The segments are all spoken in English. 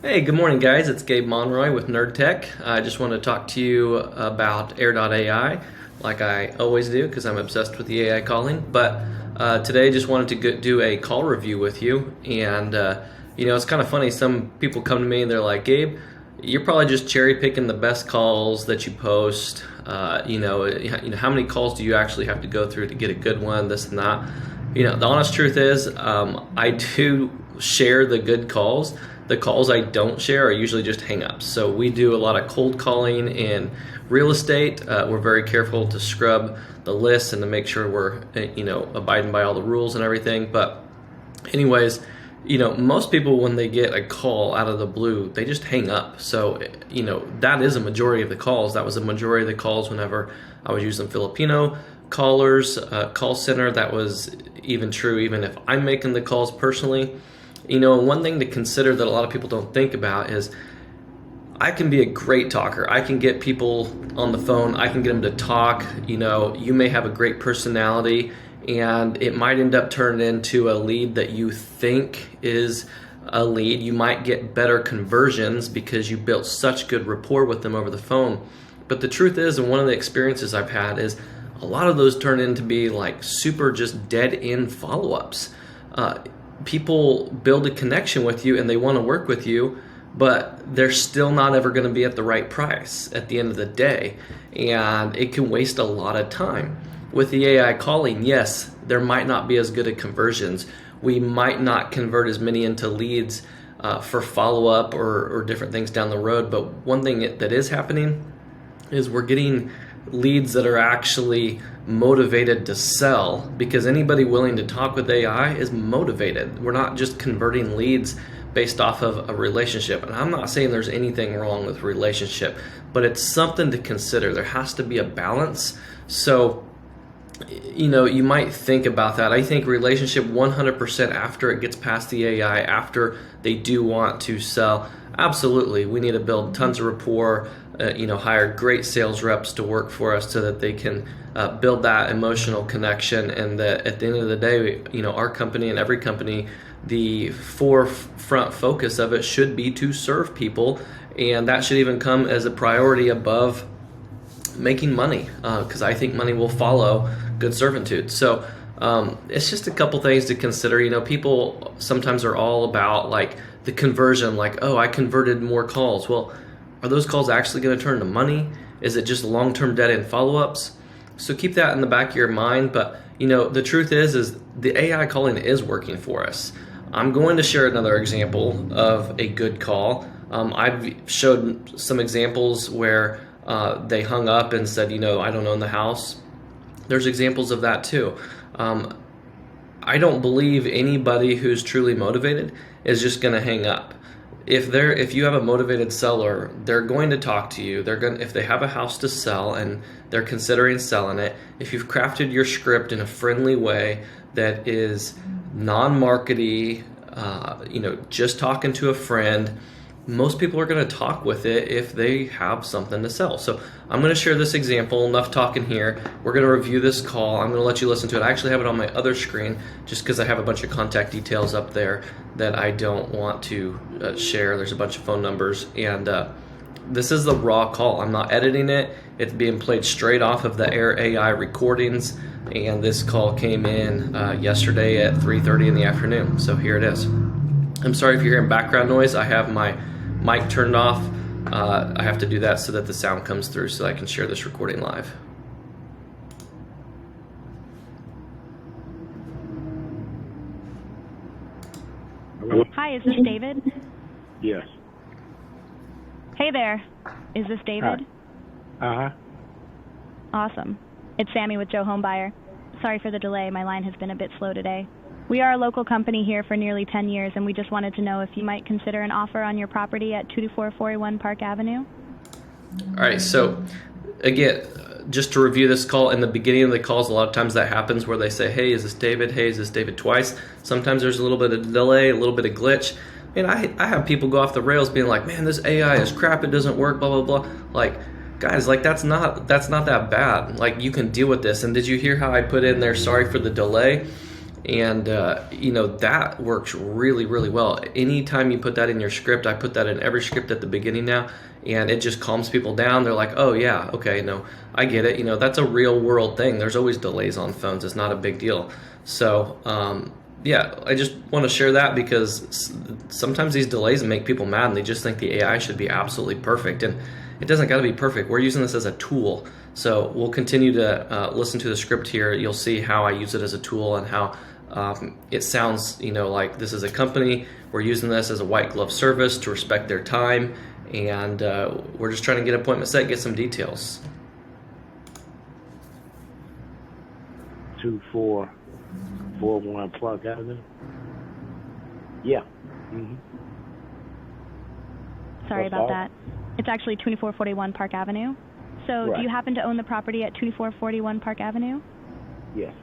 Hey, good morning, guys. It's Gabe Monroy with Nerd Tech. I just want to talk to you about Air.ai, like I always do, because I'm obsessed with the AI calling. But today, just wanted to do a call review with you. And it's kind of funny. Some people come to me and they're like, "Gabe, you're probably just cherry picking the best calls that you post. How many calls do you actually have to go through to get a good one? This and that." The honest truth is, I do share the good calls. The calls I don't share are usually just hang-ups. So we do a lot of cold calling in real estate. We're very careful to scrub the lists and to make sure we're abiding by all the rules and everything. But anyways, most people, when they get a call out of the blue, they just hang up. So that is a majority of the calls. That was a majority of the calls whenever I was using Filipino callers, call center. That was even true even if I'm making the calls personally. One thing to consider that a lot of people don't think about is I can be a great talker. I can get people on the phone. I can get them to talk. You may have a great personality and it might end up turning into a lead that you think is a lead. You might get better conversions because you built such good rapport with them over the phone. But the truth is, and one of the experiences I've had is a lot of those turn into be like super just dead end follow-ups. People build a connection with you and they want to work with you, but they're still not ever going to be at the right price at the end of the day. And it can waste a lot of time. With the AI calling, yes, there might not be as good at conversions. We might not convert as many into leads for follow-up or different things down the road. But one thing that is happening is we're getting leads that are actually motivated to sell, because anybody willing to talk with AI is motivated. We're not just converting leads based off of a relationship. And I'm not saying there's anything wrong with relationship, but it's something to consider. There has to be a balance. So, you might think about that. I think relationship 100% after it gets past the AI, after they do want to sell. Absolutely, we need to build tons of rapport, hire great sales reps to work for us so that they can build that emotional connection. And that at the end of the day, our company and every company, the forefront focus of it should be to serve people. And that should even come as a priority above making money, because I think money will follow good servitude. So it's just a couple things to consider. People sometimes are all about like the conversion, like, oh, I converted more calls. Well, are those calls actually going to turn to money? Is it just long-term dead end follow-ups? So keep that in the back of your mind. But the truth is the AI calling is working for us. I'm going to share another example of a good call. I've showed some examples where they hung up and said, I don't own the house. There's examples of that too. I don't believe anybody who's truly motivated is just going to hang up. If you have a motivated seller, they're going to talk to you. If they have a house to sell and they're considering selling it, if you've crafted your script in a friendly way that is non-markety, just talking to a friend, most people are going to talk with it if they have something to sell. So I'm going to share this example. Enough talking here. We're going to review this call. I'm going to let you listen to it. I actually have it on my other screen just because I have a bunch of contact details up there that I don't want to share. There's a bunch of phone numbers, and this is the raw call. I'm not editing it. It's being played straight off of the Air.ai recordings, and this call came in yesterday at 3:30 in the afternoon. So here it is. I'm sorry if you're hearing background noise. I have my mic turned off. I have to do that so that the sound comes through so I can share this recording live. Hi, is this David? Yes. Hey there. Is this David? Uh-huh. Awesome. It's Sammy with Joe Homebuyer. Sorry for the delay. My line has been a bit slow today. We are a local company here for nearly 10 years, and we just wanted to know if you might consider an offer on your property at 22441 Park Avenue. All right, so again, just to review this call, in the beginning of the calls, a lot of times that happens where they say, hey, is this David? Hey, is this David twice? Sometimes there's a little bit of delay, a little bit of glitch. And I have people go off the rails being like, man, this AI is crap, it doesn't work, blah, blah, blah. Like, guys, like that's not that bad. Like, you can deal with this. And did you hear how I put in there, sorry for the delay? And that works really, really well. Anytime you put that in your script, I put that in every script at the beginning now, and it just calms people down. They're like, oh yeah, okay, no, I get it. That's a real world thing. There's always delays on phones. It's not a big deal. So yeah, I just want to share that because sometimes these delays make people mad, and they just think the AI should be absolutely perfect, and it doesn't got to be perfect. We're using this as a tool. So we'll continue to listen to the script here. You'll see how I use it as a tool and how it sounds, like this is a company. We're using this as a white glove service to respect their time, and we're just trying to get an appointment set, get some details. 2441 Park Avenue? Yeah. Mm-hmm. Sorry about that. It's actually 2441 Park Avenue. So Right. do you happen to own the property at 2441 Park Avenue? Yes.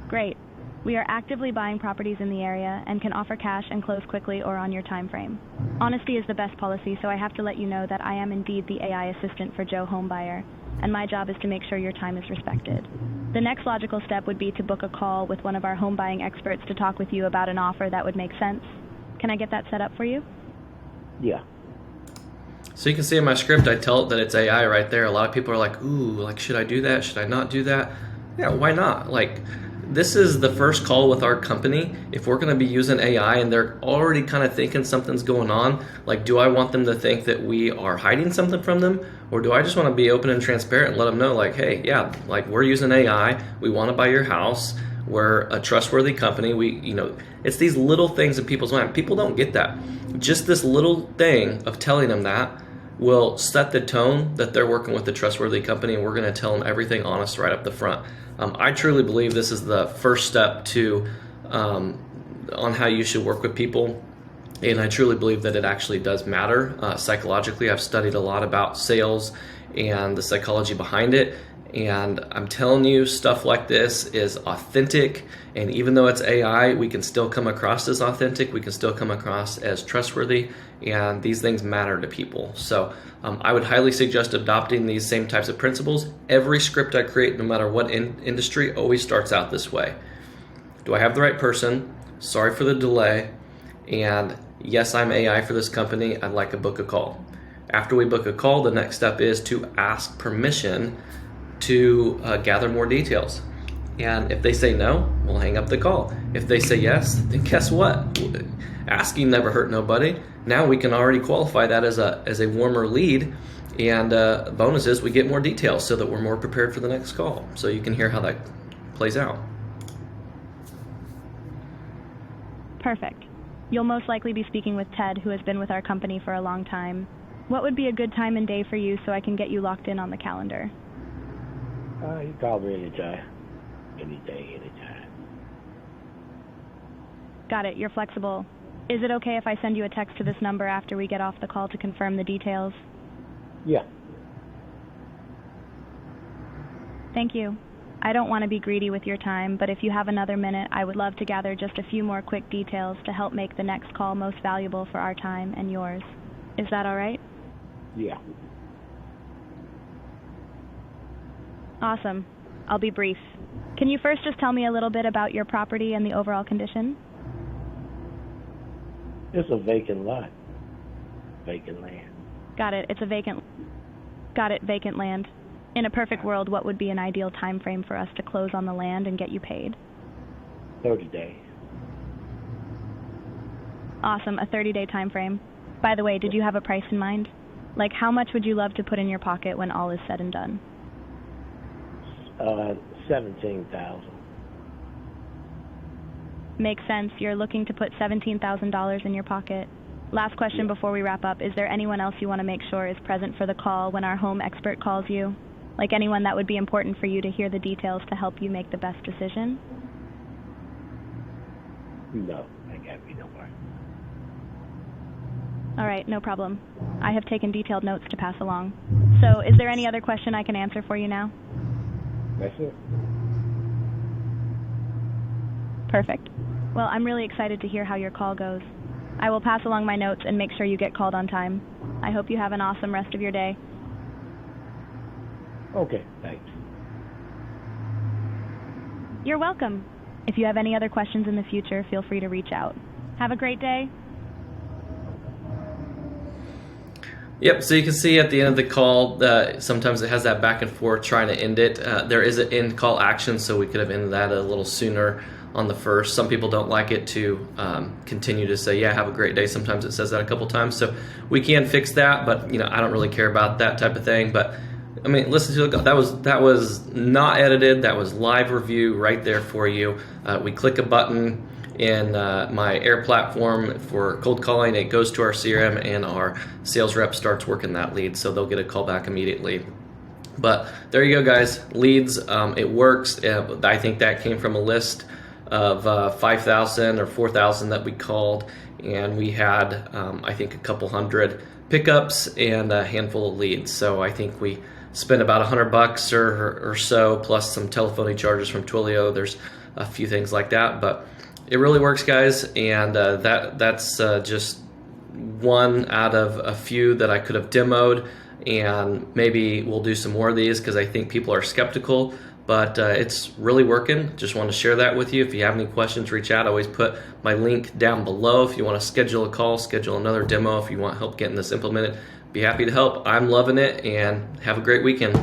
Great. We are actively buying properties in the area and can offer cash and close quickly or on your time frame. Honesty is the best policy, so I have to let you know that I am indeed the AI assistant for Joe Homebuyer, and my job is to make sure your time is respected. The next logical step would be to book a call with one of our home buying experts to talk with you about an offer that would make sense. Can I get that set up for you? Yeah. So you can see in my script, I tell it that it's AI right there. A lot of people are like, ooh, like, should I do that? Should I not do that? Yeah, why not? Like, this is the first call with our company. If we're going to be using AI and they're already kind of thinking something's going on, like, do I want them to think that we are hiding something from them? Or do I just want to be open and transparent and let them know, like, hey, yeah, like, we're using AI. We want to buy your house. We're a trustworthy company. It's these little things in people's mind. People don't get that. Just this little thing of telling them that will set the tone that they're working with a trustworthy company, and we're going to tell them everything honest right up the front. I truly believe this is the first step to on how you should work with people, and I truly believe that it actually does matter psychologically. I've studied a lot about sales and the psychology behind it, and I'm telling you, stuff like this is authentic, and even though it's AI, we can still come across as authentic, we can still come across as trustworthy, and these things matter to people. So I would highly suggest adopting these same types of principles. Every script I create, no matter what industry, always starts out this way. Do I have the right person? Sorry for the delay. And yes, I'm AI for this company. I'd like to book a call. After we book a call, the next step is to ask permission to gather more details. And if they say no, we'll hang up the call. If they say yes, then guess what? Asking never hurt nobody. Now we can already qualify that as a warmer lead, and bonus is we get more details so that we're more prepared for the next call. So you can hear how that plays out. Perfect. You'll most likely be speaking with Ted, who has been with our company for a long time. What would be a good time and day for you so I can get you locked in on the calendar? You call me anytime. Any day, anytime. Got it. You're flexible. Is it okay if I send you a text to this number after we get off the call to confirm the details? Yeah. Thank you. I don't want to be greedy with your time, but if you have another minute, I would love to gather just a few more quick details to help make the next call most valuable for our time and yours. Is that all right? Yeah. Awesome. I'll be brief. Can you first just tell me a little bit about your property and the overall condition? It's a vacant lot. Vacant land. Got it. It's a vacant land. In a perfect world, what would be an ideal time frame for us to close on the land and get you paid? 30 days. Awesome. A 30-day time frame. By the way, did you have a price in mind? Like, how much would you love to put in your pocket when all is said and done? 17,000. Makes sense. You're looking to put $17,000 in your pocket. Last question before we wrap up. Is there anyone else you want to make sure is present for the call when our home expert calls you? Like anyone that would be important for you to hear the details to help you make the best decision? No, I can't be no more. All right, no problem. I have taken detailed notes to pass along. So, is there any other question I can answer for you now? That's it. Perfect. Well, I'm really excited to hear how your call goes. I will pass along my notes and make sure you get called on time. I hope you have an awesome rest of your day. Okay, thanks. You're welcome. If you have any other questions in the future, feel free to reach out. Have a great day. Yep, so you can see at the end of the call, sometimes it has that back and forth trying to end it. There is an end call action, so we could have ended that a little sooner on the first. Some people don't like it to continue to say, yeah, have a great day. Sometimes it says that a couple times, so we can fix that, but I don't really care about that type of thing. But I mean, listen to it. That was not edited. That was live review right there for you. We click a button in my Air platform for cold calling. It goes to our CRM, and our sales rep starts working that lead, so they'll get a call back immediately. But there you go, guys. Leads, it works. I think that came from a list of 5,000 or 4,000 that we called, and we had I think a couple hundred pickups and a handful of leads. So I think we spent about $100 or so, plus some telephony charges from Twilio. There's a few things like that, but it really works, guys. And that's just one out of a few that I could have demoed, and maybe we'll do some more of these because I think people are skeptical, but it's really working. Just want to share that with you. If you have any questions, reach out. I always put my link down below. If you want to schedule a call, schedule another demo, if you want help getting this implemented, be happy to help. I'm loving it, and have a great weekend.